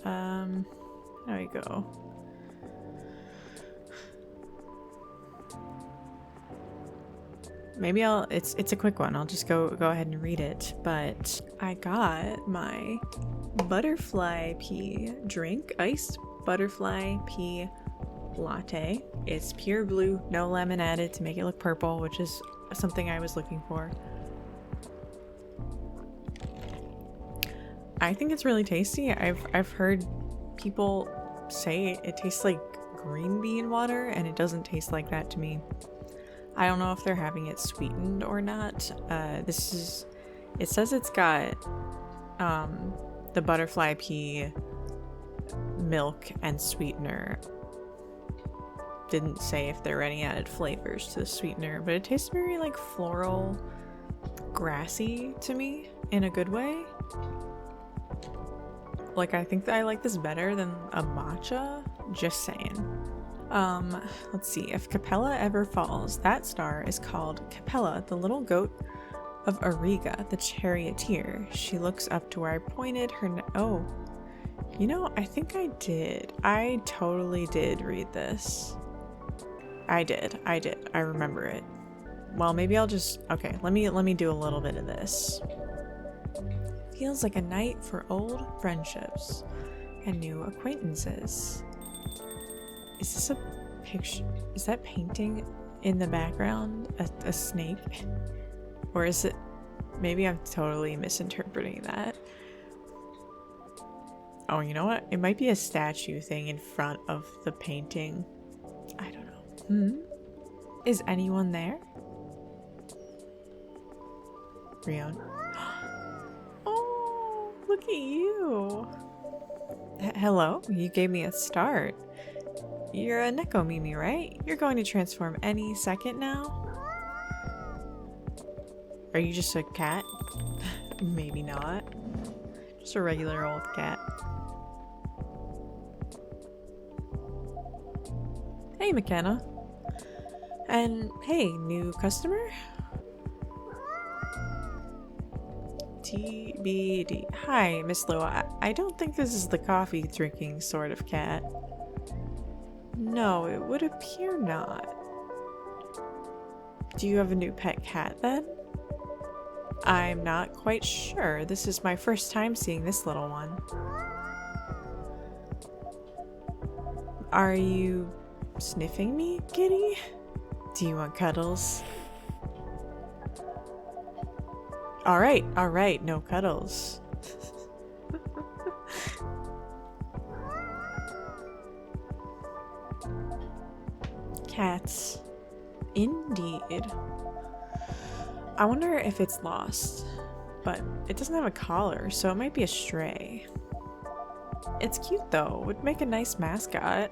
There we go. Maybe it's a quick one. I'll just go ahead and read it. But I got my butterfly pea drink, iced butterfly pea latte. It's pure blue, no lemon added to make it look purple, which is something I was looking for. I think it's really tasty. I've heard people say it tastes like green bean water, and it doesn't taste like that to me. I don't know if they're having it sweetened or not. It says it's got the butterfly pea milk and sweetener. Didn't say if there are any added flavors to the sweetener, but it tastes very like floral, grassy to me in a good way. Like, I think that I like this better than a matcha. Just saying. Let's see. If Capella ever falls, that star is called Capella, the little goat of Auriga, the charioteer. She looks up to where I pointed her. Oh, you know, I think I did. I totally did read this. I did. I remember it. Well, maybe I'll just. Okay, let me do a little bit of this. Feels like a night for old friendships and new acquaintances. Is this a picture? Is that painting in the background a snake? Or is it... Maybe I'm totally misinterpreting that. Oh, you know what? It might be a statue thing in front of the painting. I don't know. Is anyone there? Rion. Oh, look at you. Hello? You gave me a start. You're a Neko Mimi, right? You're going to transform any second now? Are you just a cat? Maybe not. Just a regular old cat. Hey, McKenna. And hey, new customer? TBD. Hi, Miss Lua. I don't think this is the coffee drinking sort of cat. No, it would appear not. Do you have a new pet cat then? I'm not quite sure. This is my first time seeing this little one. Are you sniffing me, kitty? Do you want cuddles? Alright, no cuddles. Cats. Indeed. I wonder if it's lost, but it doesn't have a collar, so it might be a stray. It's cute though, would make a nice mascot.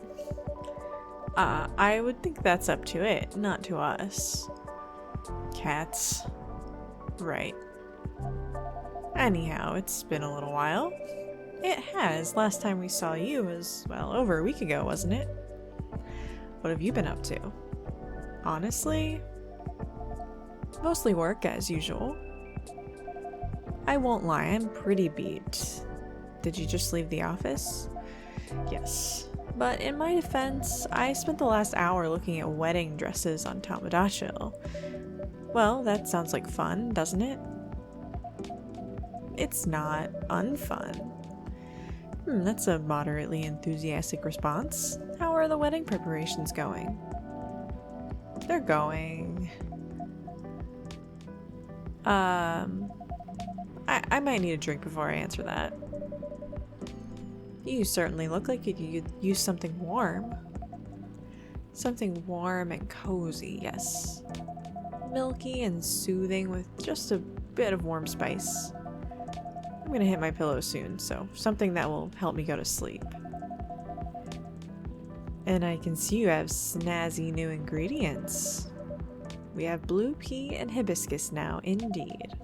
I would think that's up to it, not to us. Cats. Right. Anyhow, it's been a little while. It has. Last time we saw you was, well, over a week ago, wasn't it? What have you been up to? Honestly, mostly work as usual. I won't lie, I'm pretty beat. Did you just leave the office? Yes. But in my defense, I spent the last hour looking at wedding dresses on Tomodachi. Well, that sounds like fun, doesn't it? It's not unfun. That's a moderately enthusiastic response. How are the wedding preparations going? They're going. I might need a drink before I answer that. You certainly look like you could use something warm. Something warm and cozy, yes. Milky and soothing with just a bit of warm spice. I'm gonna hit my pillow soon, so something that will help me go to sleep. And I can see you have snazzy new ingredients. We have blue pea and hibiscus now, indeed.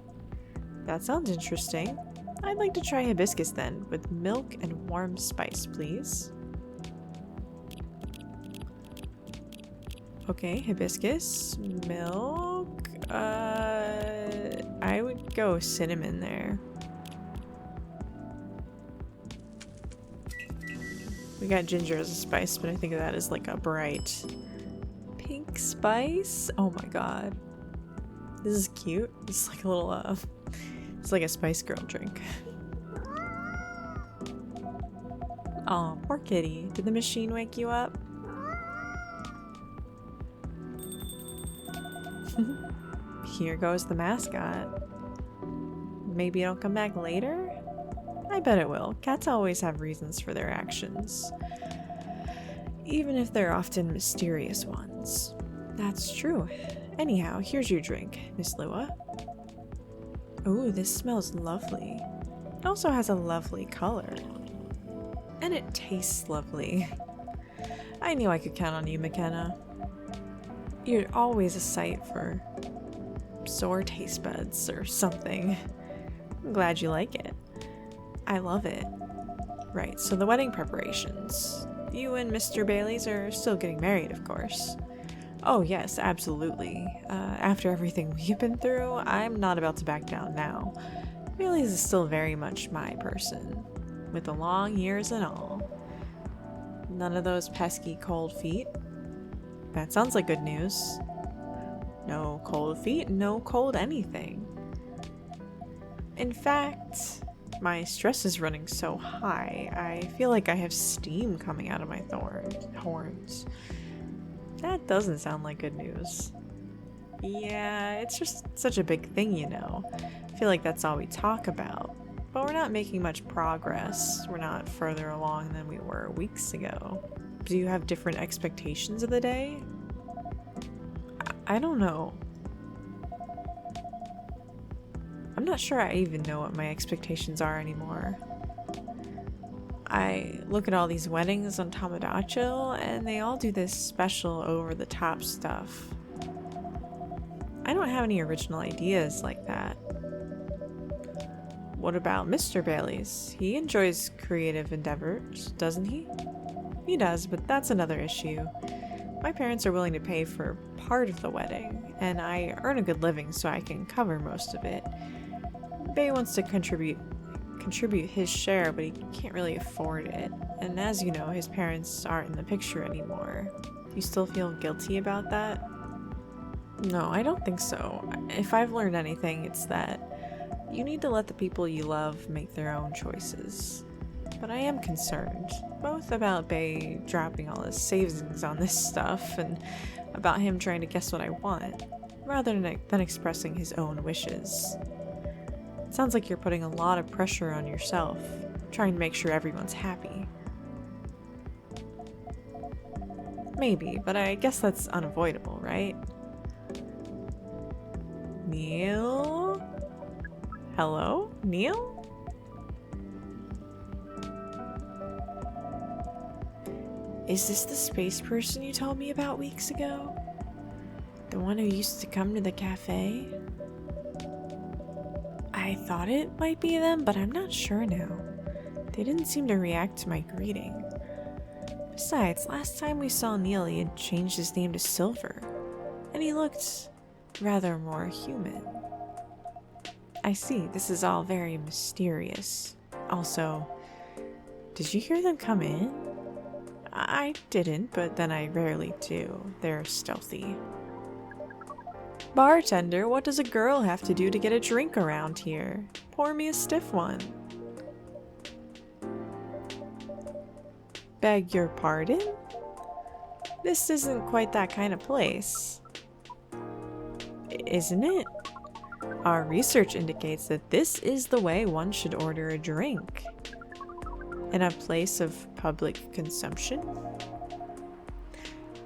That sounds interesting. I'd like to try hibiscus then, with milk and warm spice, please. Okay, hibiscus, milk, I would go cinnamon there. We got ginger as a spice, but I think of that as like a bright pink spice. Oh my god. This is cute. It's like a little, it's like a Spice Girl drink. Aw, poor kitty. Did the machine wake you up? Here goes the mascot. Maybe it'll come back later? I bet it will. Cats always have reasons for their actions. Even if they're often mysterious ones. That's true. Anyhow, here's your drink, Miss Lua. Ooh, this smells lovely. It also has a lovely color. And it tastes lovely. I knew I could count on you, McKenna. You're always a sight for sore taste buds or something. I'm glad you like it. I love it. Right, so the wedding preparations. You and Mr. Bailey's are still getting married, of course. Oh yes, absolutely. After everything we've been through, I'm not about to back down now. Bailey's is still very much my person, with the long years and all. None of those pesky cold feet. That sounds like good news. No cold feet, no cold anything. In fact, my stress is running so high, I feel like I have steam coming out of my horns. That doesn't sound like good news. Yeah, it's just such a big thing, you know. I feel like that's all we talk about. But we're not making much progress. We're not further along than we were weeks ago. Do you have different expectations of the day? I don't know. I'm not sure I even know what my expectations are anymore. I look at all these weddings on Tomodachi, and they all do this special over-the-top stuff. I don't have any original ideas like that. What about Mr. Bailey's? He enjoys creative endeavors, doesn't he? He does, but that's another issue. My parents are willing to pay for part of the wedding, and I earn a good living so I can cover most of it. Bay wants to contribute his share, but he can't really afford it. And as you know, his parents aren't in the picture anymore. Do you still feel guilty about that? No, I don't think so. If I've learned anything, it's that you need to let the people you love make their own choices. But I am concerned, both about Bay dropping all his savings on this stuff and about him trying to guess what I want, rather than expressing his own wishes. It sounds like you're putting a lot of pressure on yourself, trying to make sure everyone's happy. Maybe, but I guess that's unavoidable, right? Neil? Hello? Neil? Is this the space person you told me about weeks ago? The one who used to come to the cafe? I thought it might be them, but I'm not sure now. They didn't seem to react to my greeting. Besides, last time we saw Neil, he had changed his name to Silver, and he looked rather more human. I see, this is all very mysterious. Also, did you hear them come in? I didn't, but then I rarely do. They're stealthy. Bartender, what does a girl have to do to get a drink around here? Pour me a stiff one. Beg your pardon? This isn't quite that kind of place. Isn't it? Our research indicates that this is the way one should order a drink. In a place of public consumption?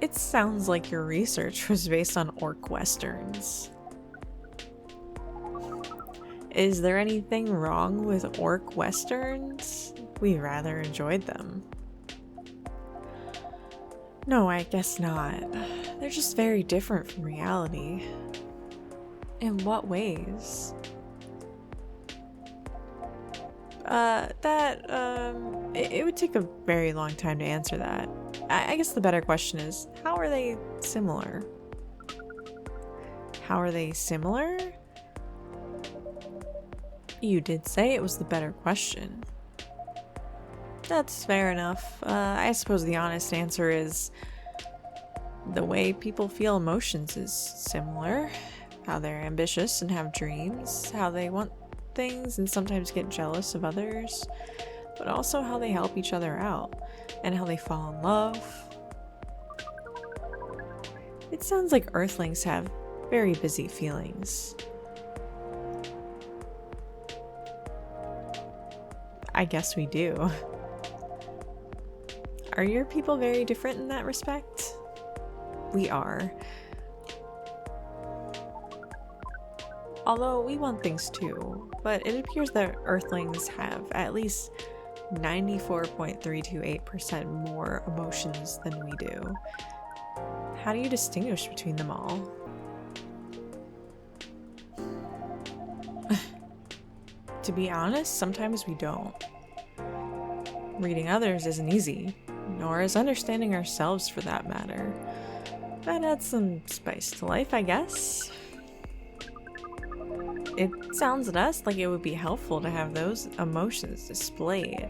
It sounds like your research was based on orc westerns. Is there anything wrong with orc westerns? We rather enjoyed them. No, I guess not. They're just very different from reality. In what ways? It would take a very long time to answer that. I guess the better question is, how are they similar? How are they similar? You did say it was the better question. That's fair enough. I suppose the honest answer is the way people feel emotions is similar. How they're ambitious and have dreams, how they want things and sometimes get jealous of others, but also how they help each other out and how they fall in love. It sounds like Earthlings have very busy feelings. I guess we do. Are your people very different in that respect? We are. Although we want things too, but it appears that Earthlings have at least 94.328% more emotions than we do. How do you distinguish between them all? To be honest, sometimes we don't. Reading others isn't easy, nor is understanding ourselves for that matter. That adds some spice to life, I guess. It sounds to us like it would be helpful to have those emotions displayed,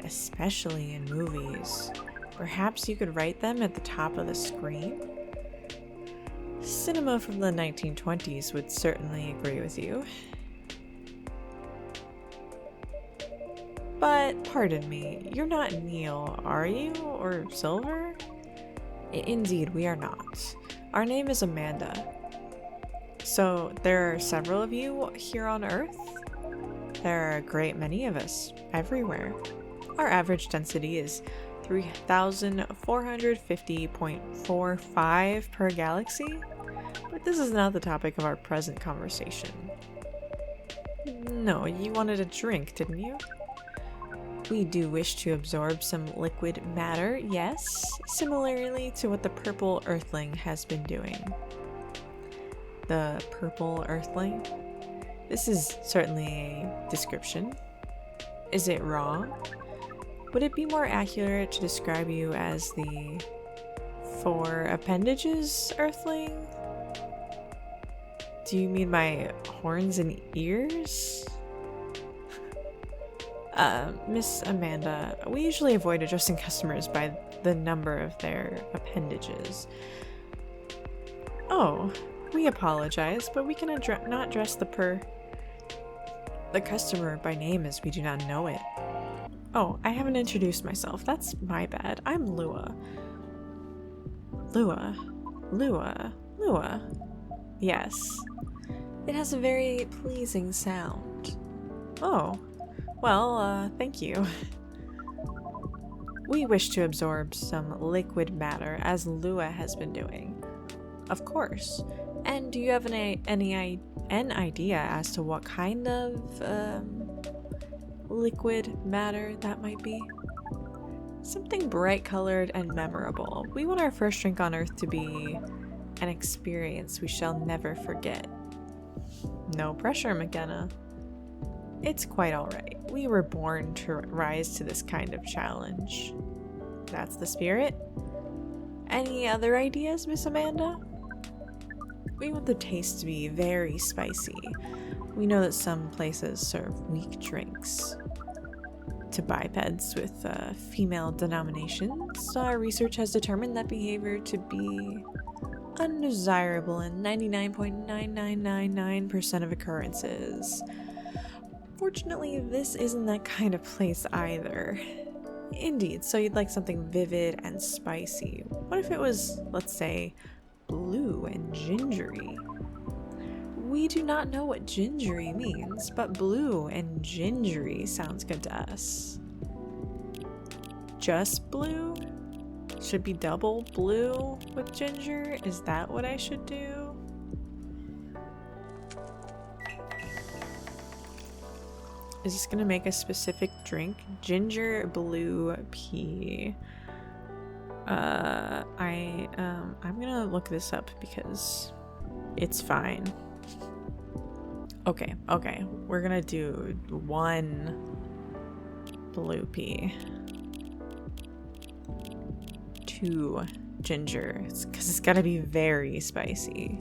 especially in movies. Perhaps you could write them at the top of the screen? Cinema from the 1920s would certainly agree with you. But pardon me, you're not Neil, are you? Or Silver? Indeed, we are not. Our name is Amanda. So there are several of you here on Earth? There are a great many of us, everywhere. Our average density is 3,450.45 per galaxy, but this is not the topic of our present conversation. No, you wanted a drink, didn't you? We do wish to absorb some liquid matter, yes, similarly to what the purple Earthling has been doing. The purple Earthling? This is certainly a description. Is it wrong? Would it be more accurate to describe you as the 4 appendages Earthling? Do you mean my horns and ears? Miss Amanda, we usually avoid addressing customers by the number of their appendages. Oh, we apologize, but we can not address the customer by name as we do not know it. Oh, I haven't introduced myself. That's my bad. I'm Lua. Lua. Yes. It has a very pleasing sound. Oh. Well, thank you. We wish to absorb some liquid matter, as Lua has been doing. Of course. And do you have an idea as to what kind of liquid matter that might be? Something bright colored and memorable. We want our first drink on Earth to be an experience we shall never forget. No pressure, McKenna. It's quite alright. We were born to rise to this kind of challenge. That's the spirit. Any other ideas, Miss Amanda? We want the taste to be very spicy. We know that some places serve weak drinks. To bipeds with female denominations, our research has determined that behavior to be undesirable in 99.9999% of occurrences. Fortunately, this isn't that kind of place either. Indeed, so you'd like something vivid and spicy. What if it was, let's say, blue and gingery? We do not know what gingery means, but blue and gingery sounds good to us. Just blue? Should be double blue with ginger? Is that what I should do? Is this gonna make a specific drink? Ginger blue pea. I'm gonna look this up because it's fine. Okay, we're gonna do 1 blue pea. 2 ginger, because it's gotta be very spicy.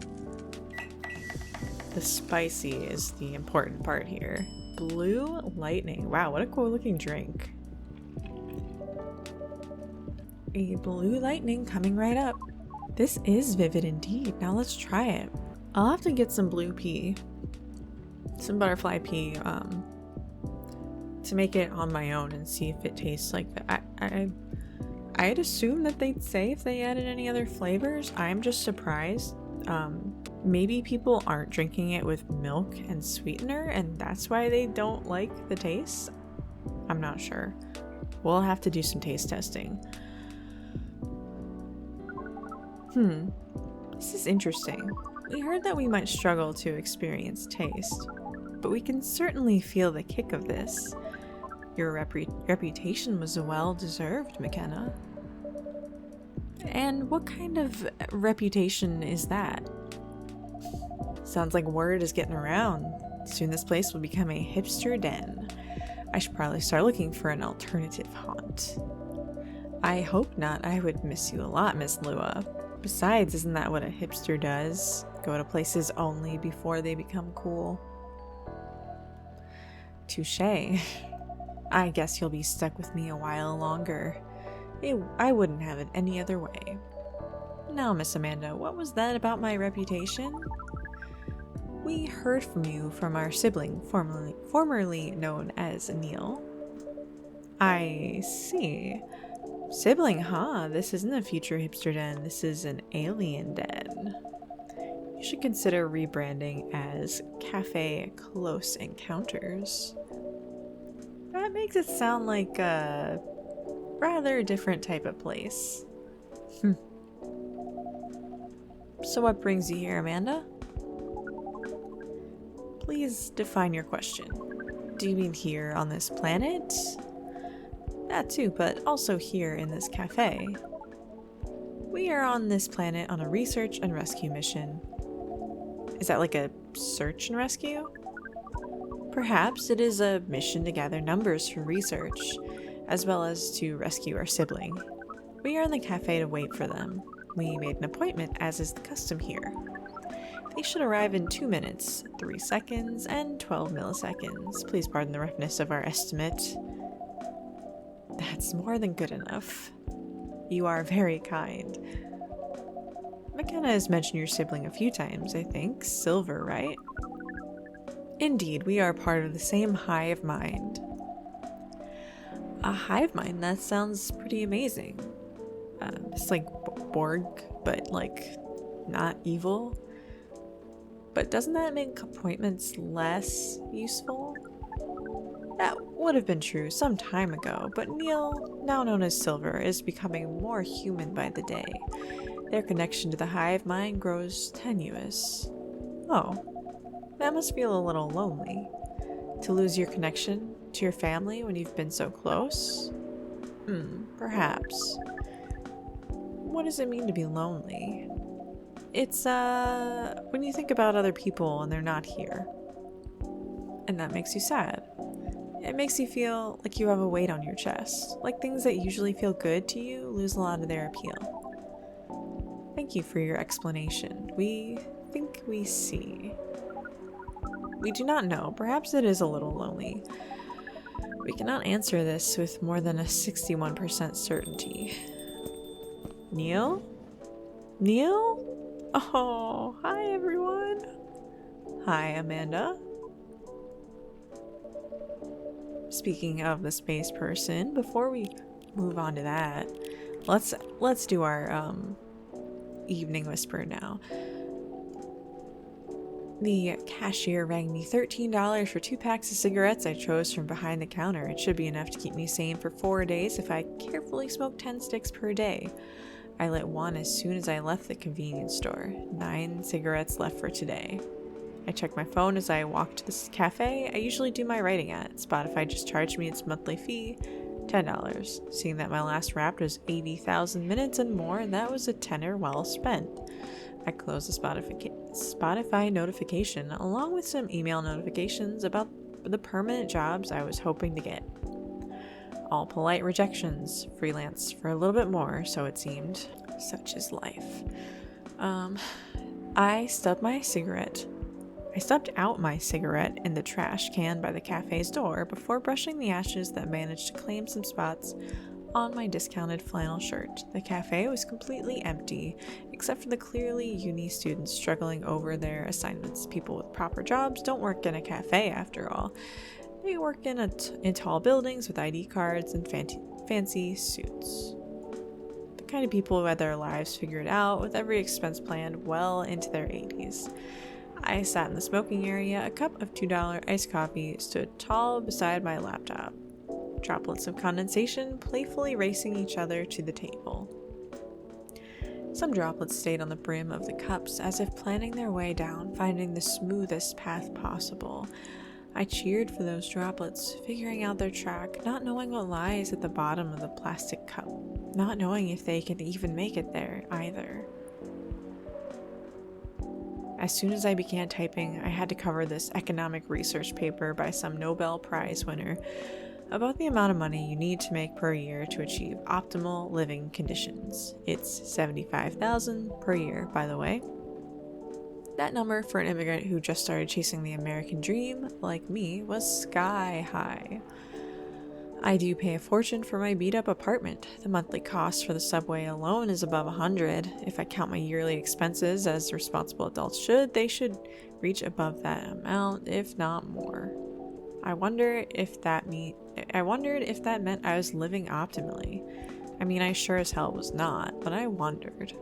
The spicy is the important part here. Blue lightning. Wow, what a cool looking drink. A blue lightning coming right up. This is vivid indeed. Now let's try it. I'll have to get some blue pea, some butterfly pea, to make it on my own and see if it tastes like that. I'd assume that they'd say if they added any other flavors. I'm just surprised. Maybe people aren't drinking it with milk and sweetener, and that's why they don't like the taste. I'm not sure. We'll have to do some taste testing. This is interesting. We heard that we might struggle to experience taste, but we can certainly feel the kick of this. Your reputation was well deserved, McKenna. And what kind of reputation is that? Sounds like word is getting around. Soon this place will become a hipster den. I should probably start looking for an alternative haunt. I hope not. I would miss you a lot, Miss Lua. Besides, isn't that what a hipster does? Go to places only before they become cool. Touché. I guess you'll be stuck with me a while longer. I wouldn't have it any other way. Now, Miss Amanda, what was that about my reputation? We heard from you from our sibling, formerly known as Neil. I see. Sibling, huh? This isn't a future hipster den. This is an alien den. You should consider rebranding as Cafe Close Encounters. That makes it sound like a rather different type of place. So what brings you here, Amanda? Please define your question. Do you mean here on this planet? That too, but also here in this cafe. We are on this planet on a research and rescue mission. Is that like a search and rescue? Perhaps it is a mission to gather numbers for research, as well as to rescue our sibling. We are in the cafe to wait for them. We made an appointment, as is the custom here. They should arrive in 2 minutes, 3 seconds, and 12 milliseconds. Please pardon the roughness of our estimate. That's more than good enough. You are very kind. McKenna has mentioned your sibling a few times, I think. Silver, right? Indeed, we are part of the same hive mind. A hive mind? That sounds pretty amazing. It's like Borg, but like not evil. But doesn't that make appointments less useful? That would have been true some time ago, but Neil, now known as Silver, is becoming more human by the day. Their connection to the hive mind grows tenuous. Oh, that must feel a little lonely. To lose your connection to your family when you've been so close? Perhaps. What does it mean to be lonely? It's, when you think about other people and they're not here. And that makes you sad. It makes you feel like you have a weight on your chest. Like things that usually feel good to you lose a lot of their appeal. Thank you for your explanation. We think we see. We do not know. Perhaps it is a little lonely. We cannot answer this with more than a 61% certainty. Neil? Neil? Oh, hi everyone. Hi, Amanda. Speaking of the space person, before we move on to that, let's do our evening whisper now. The cashier rang me $13 for 2 packs of cigarettes I chose from behind the counter. It should be enough to keep me sane for 4 days if I carefully smoke 10 sticks per day. I lit one as soon as I left the convenience store. 9 cigarettes left for today. I checked my phone as I walked to this cafe. I usually do my writing at. Spotify just charged me its monthly fee, $10. Seeing that my last wrap was 80,000 minutes and more, that was a tenner well spent. I closed the Spotify notification along with some email notifications about the permanent jobs I was hoping to get. All polite rejections, freelance for a little bit more, so it seemed. Such is life. I stubbed out my cigarette in the trash can by the cafe's door before brushing the ashes that managed to claim some spots on my discounted flannel shirt. The cafe was completely empty, except for the clearly uni students struggling over their assignments. People with proper jobs don't work in a cafe, after all. They work in tall buildings with ID cards and fancy suits. The kind of people who had their lives figured out, with every expense planned well into their 80s. I sat in the smoking area. A cup of $2 iced coffee stood tall beside my laptop. Droplets of condensation playfully racing each other to the table. Some droplets stayed on the brim of the cups, as if planning their way down, finding the smoothest path possible. I cheered for those droplets, figuring out their track, not knowing what lies at the bottom of the plastic cup, not knowing if they could even make it there either. As soon as I began typing, I had to cover this economic research paper by some Nobel Prize winner about the amount of money you need to make per year to achieve optimal living conditions. It's $75,000 per year, by the way. That number for an immigrant who just started chasing the American dream, like me, was sky high. I do pay a fortune for my beat-up apartment. The monthly cost for the subway alone is above $100. If I count my yearly expenses, as responsible adults should, they should reach above that amount, if not more. I wondered if that meant I was living optimally. I mean, I sure as hell was not, but I wondered.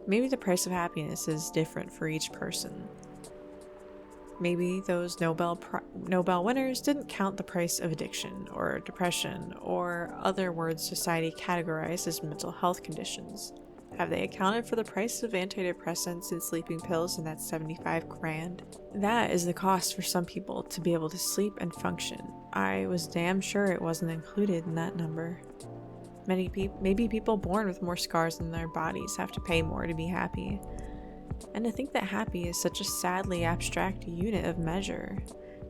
Maybe the price of happiness is different for each person. Maybe those Nobel winners didn't count the price of addiction or depression or other words society categorized as mental health conditions. Have they accounted for the price of antidepressants and sleeping pills in that $75,000? That is the cost for some people to be able to sleep and function. I was damn sure it wasn't included in that number. Maybe people born with more scars in their bodies have to pay more to be happy. And to think that happy is such a sadly abstract unit of measure.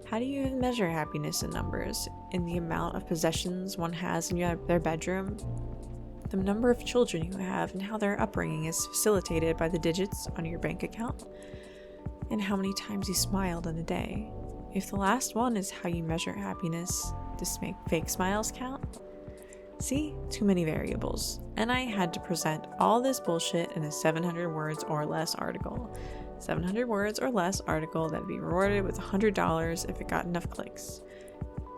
How do you even measure happiness in numbers? In the amount of possessions one has in their bedroom? The number of children you have and how their upbringing is facilitated by the digits on your bank account? And how many times you smiled in a day? If the last one is how you measure happiness, does fake smiles count? See, too many variables. And I had to present all this bullshit in a 700 words or less article. 700 words or less article that'd be rewarded with $100 if it got enough clicks.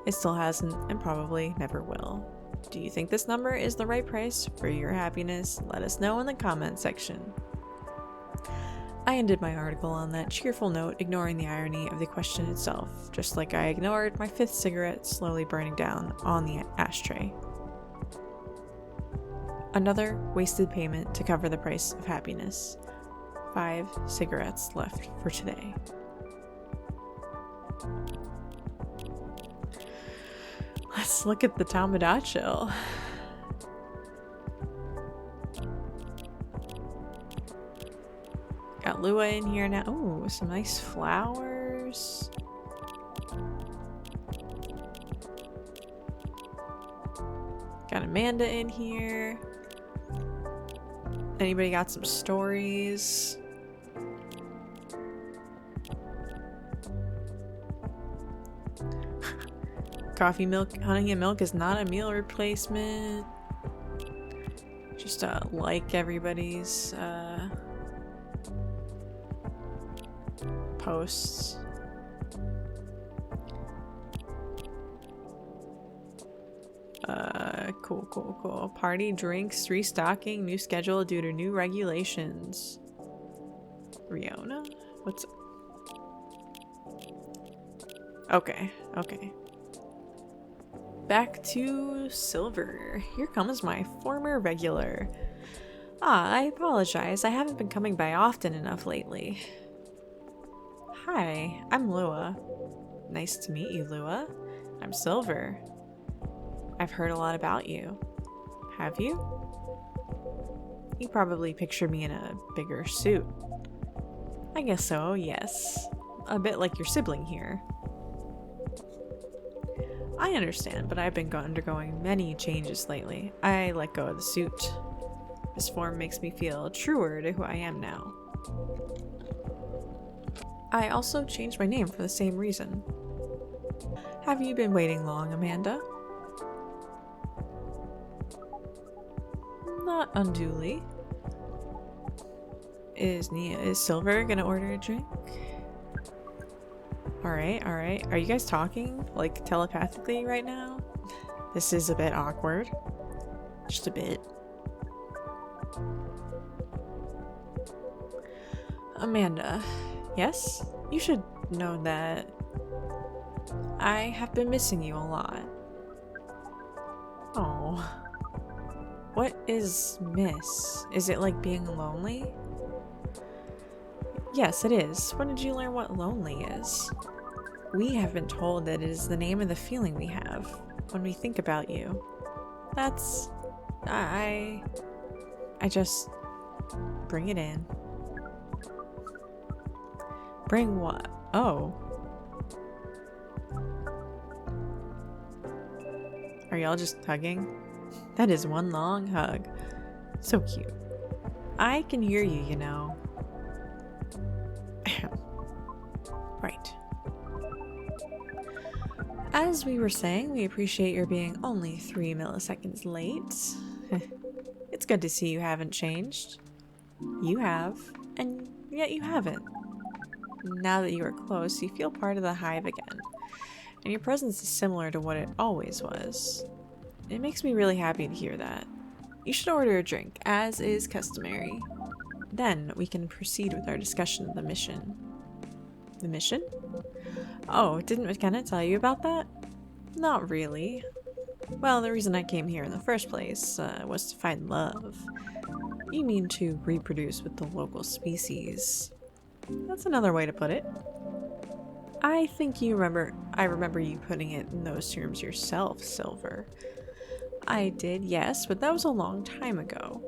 It still hasn't and probably never will. Do you think this number is the right price for your happiness? Let us know in the comment section. I ended my article on that cheerful note, ignoring the irony of the question itself, just like I ignored my 5th cigarette slowly burning down on the ashtray. Another wasted payment to cover the price of happiness. 5 cigarettes left for today. Let's look at the Tamagotchi. Got Lua in here now. Ooh, some nice flowers. Got Amanda in here. Anybody got some stories? Coffee milk, honey and milk is not a meal replacement. Just like everybody's posts. Cool. Party, drinks, restocking, new schedule due to new regulations. Riona? What's... Okay. Back to Silver. Here comes my former regular. I apologize. I haven't been coming by often enough lately. Hi, I'm Lua. Nice to meet you, Lua. I'm Silver. I've heard a lot about you. Have you? You probably picture me in a bigger suit. I guess so, yes. A bit like your sibling here. I understand, but I've been undergoing many changes lately. I let go of the suit. This form makes me feel truer to who I am now. I also changed my name for the same reason. Have you been waiting long, Amanda? Not unduly. Is Silver gonna order a drink? Alright. Are you guys talking, like, telepathically right now? This is a bit awkward. Just a bit. Amanda, yes? You should know that I have been missing you a lot. Oh. What is miss? Is it like being lonely? Yes, it is. When did you learn what lonely is? We have been told that it is the name of the feeling we have when we think about you. That's... I just... bring it in. Bring what? Oh. Are y'all just hugging? That is one long hug. So cute. I can hear you, you know. Right. As we were saying, we appreciate your being only 3 milliseconds late. It's good to see you haven't changed. You have, and yet you haven't. Now that you are close, you feel part of the hive again, and your presence is similar to what it always was. It makes me really happy to hear that. You should order a drink, as is customary. Then we can proceed with our discussion of the mission. The mission? Oh, didn't McKenna tell you about that? Not really. Well, the reason I came here in the first place was to find love. You mean to reproduce with the local species. That's another way to put it. I think I remember you putting it in those terms yourself, Silver. I did, yes, but that was a long time ago.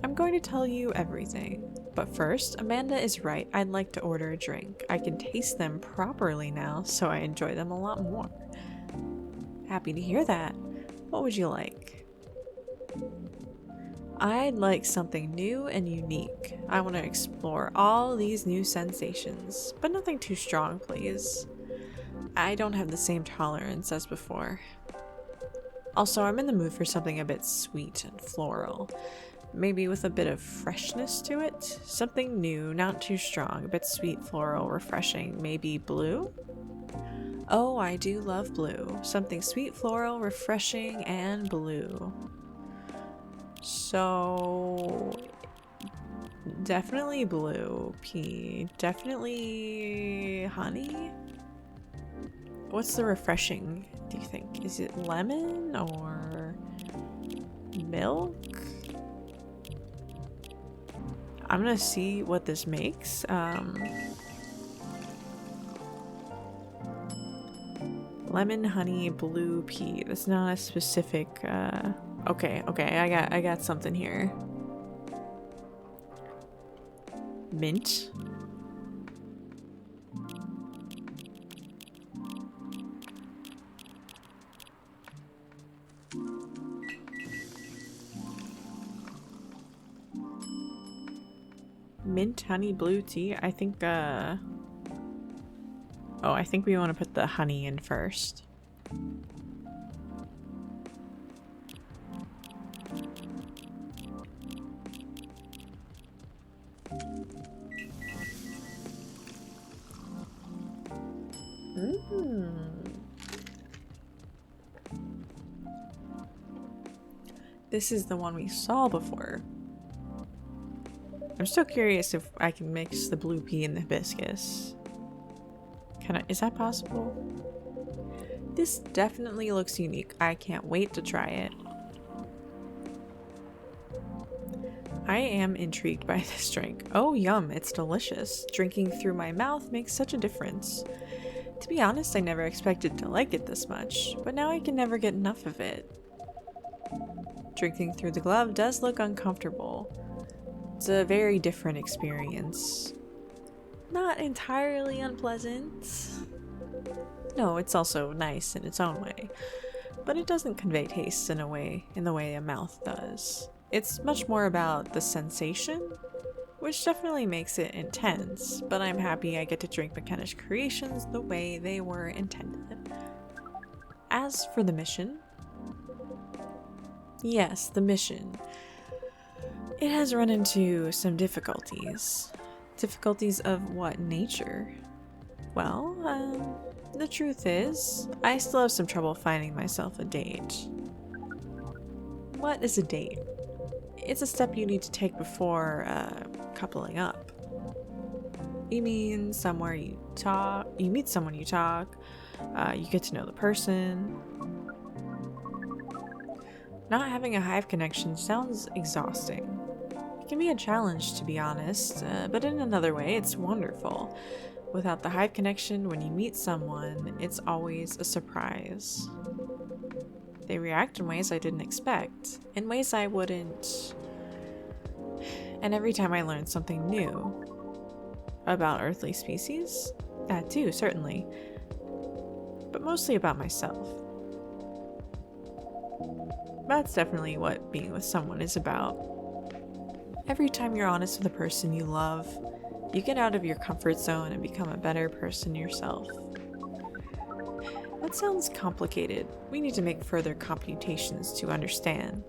I'm going to tell you everything. But first, Amanda is right. I'd like to order a drink. I can taste them properly now, so I enjoy them a lot more. Happy to hear that. What would you like? I'd like something new and unique. I want to explore all these new sensations, but nothing too strong, please. I don't have the same tolerance as before. Also, I'm in the mood for something a bit sweet and floral. Maybe with a bit of freshness to it. Something new, not too strong, a bit sweet, floral, refreshing. Maybe blue? Oh, I do love blue. Something sweet, floral, refreshing, and blue. So... definitely blue. P. Definitely honey? What's the refreshing, do you think? Is it lemon or milk? I'm gonna see what this makes. Lemon, honey, blue pea. That's not a specific, okay, I got something here. Mint. Mint, honey, blue tea. I think, oh, I think we want to put the honey in first. This is the one we saw before. I'm still curious if I can mix the blue pea and the hibiscus. Is that possible? This definitely looks unique. I can't wait to try it. I am intrigued by this drink. Oh, yum, it's delicious. Drinking through my mouth makes such a difference. To be honest, I never expected to like it this much, but now I can never get enough of it. Drinking through the glove does look uncomfortable. It's a very different experience. Not entirely unpleasant. No, it's also nice in its own way, but it doesn't convey taste in the way a mouth does. It's much more about the sensation, which definitely makes it intense, but I'm happy I get to drink McKenna's creations the way they were intended. As for the mission, yes, the mission. It has run into some difficulties. Difficulties of what nature? Well, the truth is, I still have some trouble finding myself a date. What is a date? It's a step you need to take before coupling up. You mean somewhere you talk, you meet someone you talk, you get to know the person. Not having a hive connection sounds exhausting. It can be a challenge, to be honest, but in another way, it's wonderful. Without the hive connection, when you meet someone, it's always a surprise. They react in ways I didn't expect, in ways I wouldn't. And every time I learn something new about earthly species, that too, certainly, but mostly about myself. That's definitely what being with someone is about. Every time you're honest with a person you love, you get out of your comfort zone and become a better person yourself. That sounds complicated. We need to make further computations to understand.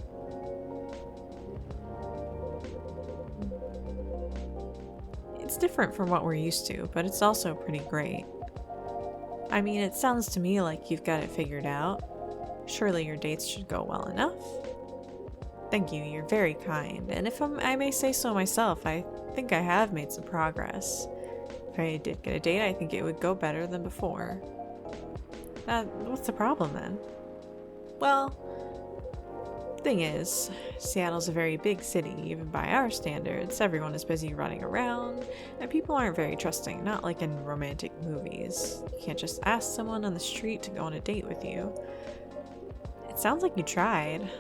It's different from what we're used to, but it's also pretty great. I mean, it sounds to me like you've got it figured out. Surely your dates should go well enough. Thank you, you're very kind, and if I may say so myself, I think I have made some progress. If I did get a date, I think it would go better than before. What's the problem then? Well, thing is, Seattle's a very big city, even by our standards. Everyone is busy running around, and people aren't very trusting, not like in romantic movies. You can't just ask someone on the street to go on a date with you. It sounds like you tried.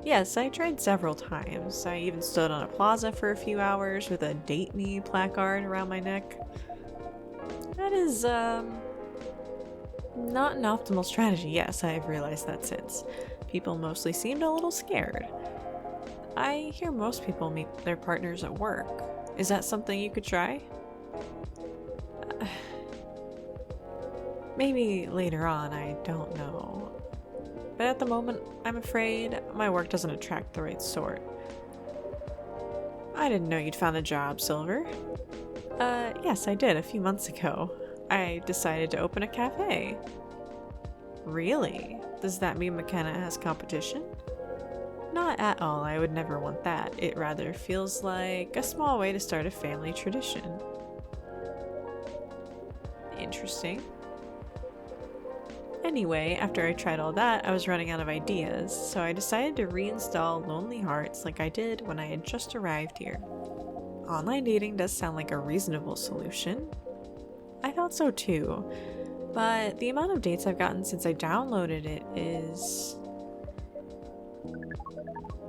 Yes, I tried several times. I even stood on a plaza for a few hours with a "Date Me" placard around my neck. That is, not an optimal strategy. Yes, I've realized that since. People mostly seemed a little scared. I hear most people meet their partners at work. Is that something you could try? Maybe later on, I don't know. But at the moment, I'm afraid my work doesn't attract the right sort. I didn't know you'd found a job, Silver. Yes, I did a few months ago. I decided to open a cafe. Really? Does that mean McKenna has competition? Not at all, I would never want that. It rather feels like a small way to start a family tradition. Interesting. Anyway, after I tried all that, I was running out of ideas, so I decided to reinstall Lonely Hearts like I did when I had just arrived here. Online dating does sound like a reasonable solution. I thought so too, but the amount of dates I've gotten since I downloaded it is...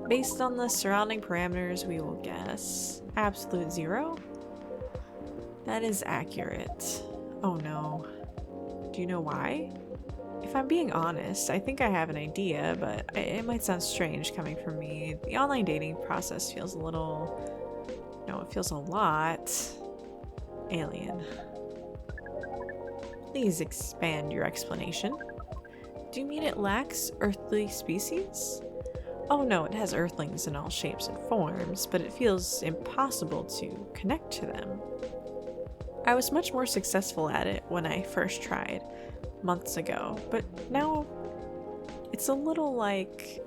based on the surrounding parameters, we will guess absolute 0? That is accurate. Oh no. Do you know why? If I'm being honest, I think I have an idea, but it might sound strange coming from me. The online dating process feels a little... no, it feels a lot... alien. Please expand your explanation. Do you mean it lacks earthly species? Oh no, it has earthlings in all shapes and forms, but it feels impossible to connect to them. I was much more successful at it when I first tried, months ago, but now it's a little like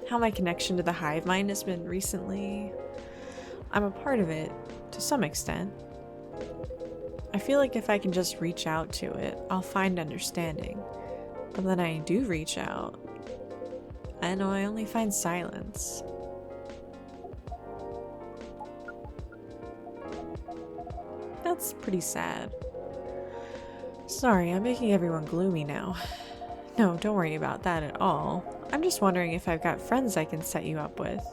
how my connection to the hive mind has been recently. I'm a part of it, to some extent. I feel like if I can just reach out to it, I'll find understanding. But then I do reach out, I know I only find silence. That's pretty sad. Sorry, I'm making everyone gloomy now. No, don't worry about that at all. I'm just wondering if I've got friends I can set you up with.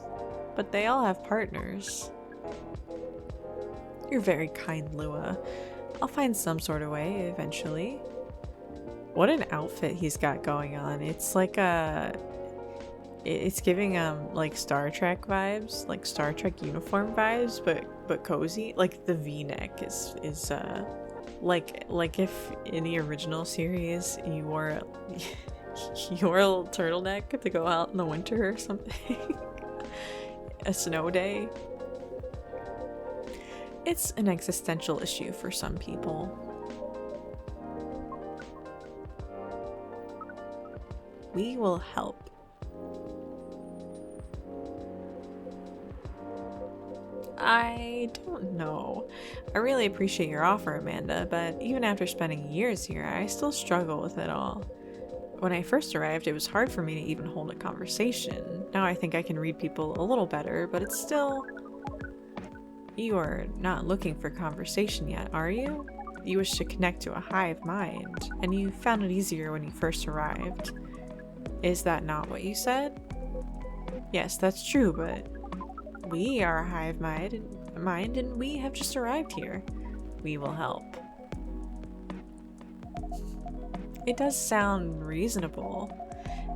But they all have partners. You're very kind, Lua. I'll find some sort of way eventually. What an outfit he's got going on. It's like it's giving like Star Trek vibes, like Star Trek uniform vibes, but cozy. Like the V-neck is like if in the original series you wore a turtleneck to go out in the winter or something. A snow day? It's an existential issue for some people. We will help. I don't know. I really appreciate your offer, Amanda, but even after spending years here, I still struggle with it all. When I first arrived, it was hard for me to even hold a conversation. Now I think I can read people a little better, but it's still... You are not looking for conversation yet, are you? You wish to connect to a hive mind, and you found it easier when you first arrived. Is that not what you said? Yes, that's true, but we are a hive mind and we have just arrived here. We will help. It does sound reasonable.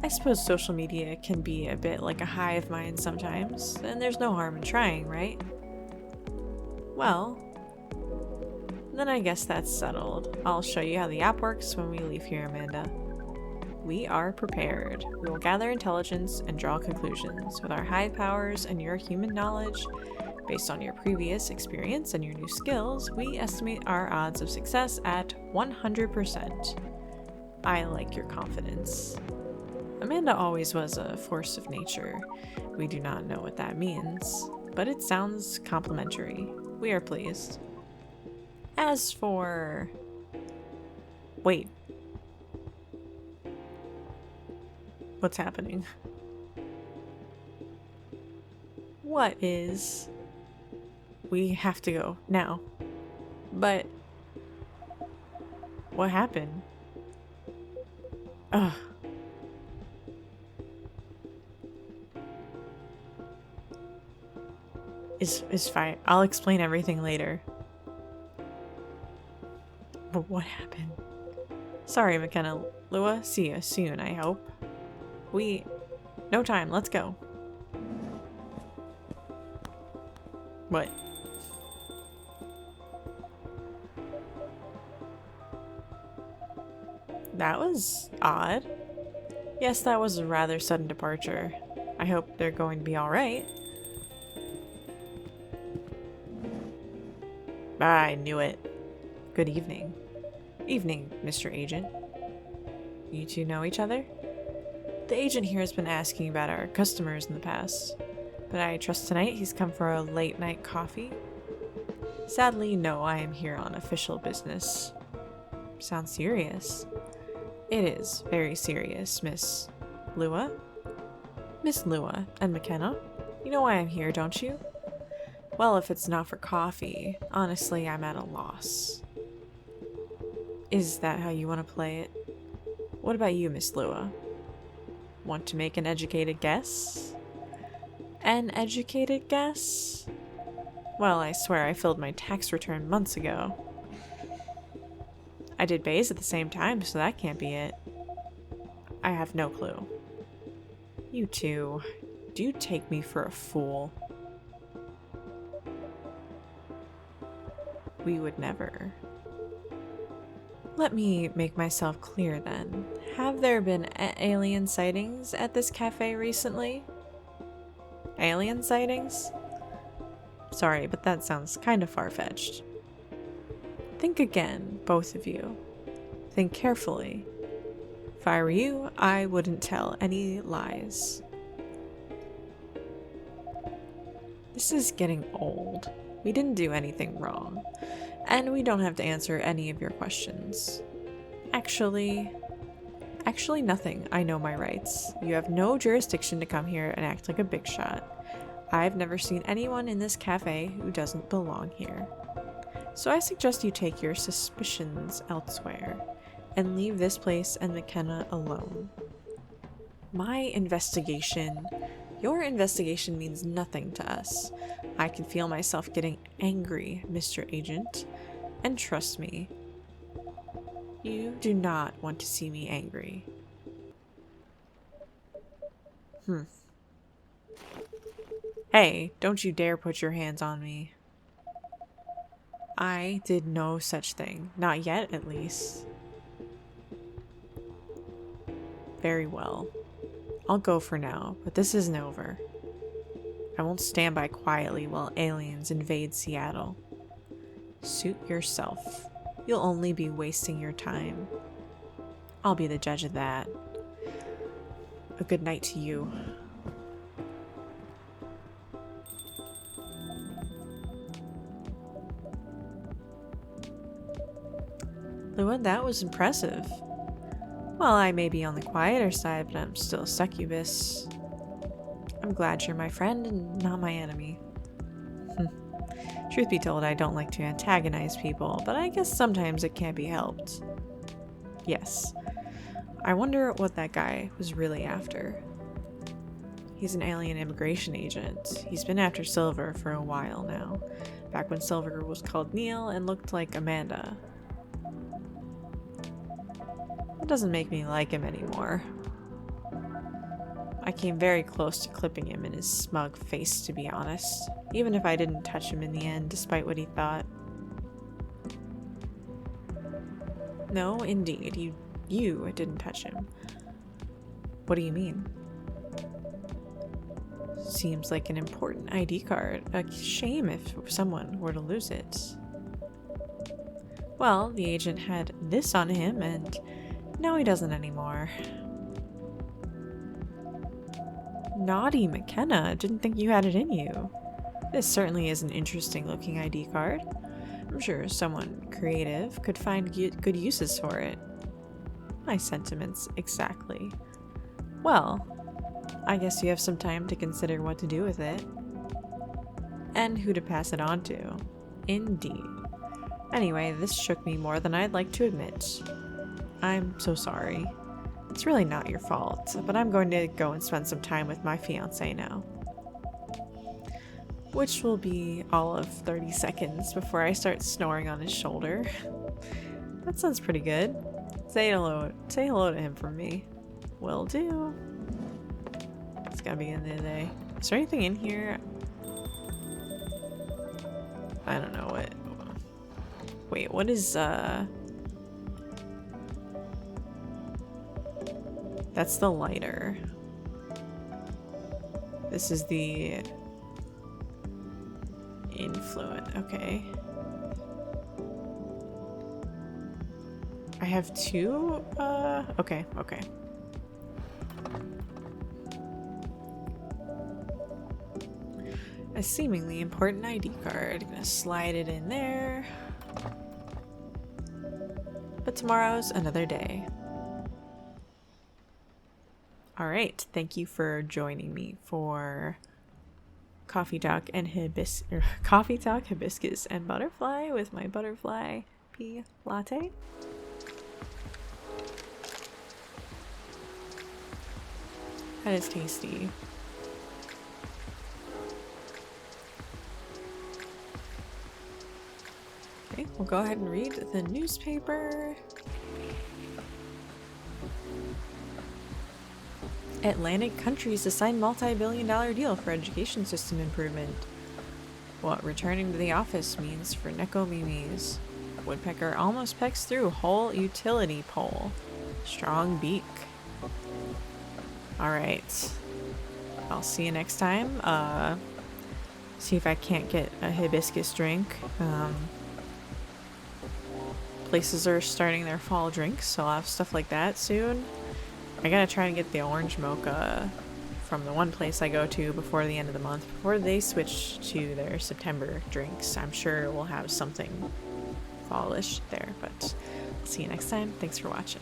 I suppose social media can be a bit like a hive mind sometimes, and there's no harm in trying, right? Well, then I guess that's settled. I'll show you how the app works when we leave here, Amanda. We are prepared. We will gather intelligence and draw conclusions. With our high powers and your human knowledge, based on your previous experience and your new skills, we estimate our odds of success at 100%. I like your confidence. Amanda always was a force of nature. We do not know what that means, but it sounds complimentary. We are pleased. As for... Wait. What's happening? What is... We have to go now. But... What happened? Ugh. Is fine. I'll explain everything later. But what happened? Sorry, McKenna. Lua, see you soon, I hope. No time, let's go. What? That was odd. Yes, that was a rather sudden departure. I hope they're going to be alright. I knew it. Good evening. Evening, Mr. Agent. You two know each other? The agent here has been asking about our customers in the past, but I trust tonight he's come for a late night coffee. Sadly, no, I am here on official business. Sounds serious. It is very serious, Miss Lua. Miss Lua and McKenna, you know why I'm here, don't you? Well, if it's not for coffee, honestly, I'm at a loss. Is that how you want to play it? What about you, Miss Lua? Want to make an educated guess? An educated guess? Well, I swear I filled my tax return months ago. I did Bays at the same time, so that can't be it. I have no clue. You two, do you take me for a fool? We would never. Let me make myself clear then. Have there been alien sightings at this cafe recently? Alien sightings? Sorry, but that sounds kind of far-fetched. Think again, both of you. Think carefully. If I were you, I wouldn't tell any lies. This is getting old. We didn't do anything wrong, and we don't have to answer any of your questions. Actually nothing. I know my rights. You have no jurisdiction to come here and act like a big shot. I've never seen anyone in this cafe who doesn't belong here. So I suggest you take your suspicions elsewhere and leave this place and McKenna alone. Your investigation means nothing to us. I can feel myself getting angry, Mr. Agent, and trust me, you do not want to see me angry. Hey, don't you dare put your hands on me. I did no such thing. Not yet, at least. Very well. I'll go for now, but this isn't over. I won't stand by quietly while aliens invade Seattle. Suit yourself. You'll only be wasting your time. I'll be the judge of that. A good night to you. Lua, that was impressive. Well, I may be on the quieter side, but I'm still a succubus. I'm glad you're my friend and not my enemy. Truth be told, I don't like to antagonize people, but I guess sometimes it can't be helped. Yes. I wonder what that guy was really after. He's an alien immigration agent. He's been after Silver for a while now, back when Silver was called Neil and looked like Amanda. That doesn't make me like him anymore. I came very close to clipping him in his smug face, to be honest, even if I didn't touch him in the end, despite what he thought. No, indeed, you didn't touch him. What do you mean? Seems like an important ID card. A shame if someone were to lose it. Well, the agent had this on him, and now he doesn't anymore. Naughty McKenna, didn't think you had it in you. This certainly is an interesting looking ID card. I'm sure someone creative could find good uses for it. My sentiments exactly. Well, I guess you have some time to consider what to do with it. And who to pass it on to. Indeed. Anyway, this shook me more than I'd like to admit. I'm so sorry. It's really not your fault, but I'm going to go and spend some time with my fiance now. Which will be all of 30 seconds before I start snoring on his shoulder. That sounds pretty good. Say hello to him from me. Will do. It's gotta be the end of the day. Is there anything in here? I don't know what. Wait, what is that's the lighter. This is the influent. Okay. I have two? Okay. A seemingly important ID card. Gonna slide it in there. But tomorrow's another day. Alright, thank you for joining me for Coffee Talk, Hibiscus, and Butterfly with my butterfly pea latte. That is tasty. Okay, we'll go ahead and read the newspaper. Atlantic countries to sign multi-billion-dollar deal for education system improvement. What returning to the office means for Neko Mimis. Woodpecker almost pecks through whole utility pole. Strong beak. Alright. I'll see you next time. See if I can't get a hibiscus drink. Places are starting their fall drinks, so I'll have stuff like that soon. I gotta try and get the orange mocha from the one place I go to before the end of the month, before they switch to their September drinks. I'm sure we'll have something fallish there, but I'll see you next time. Thanks for watching.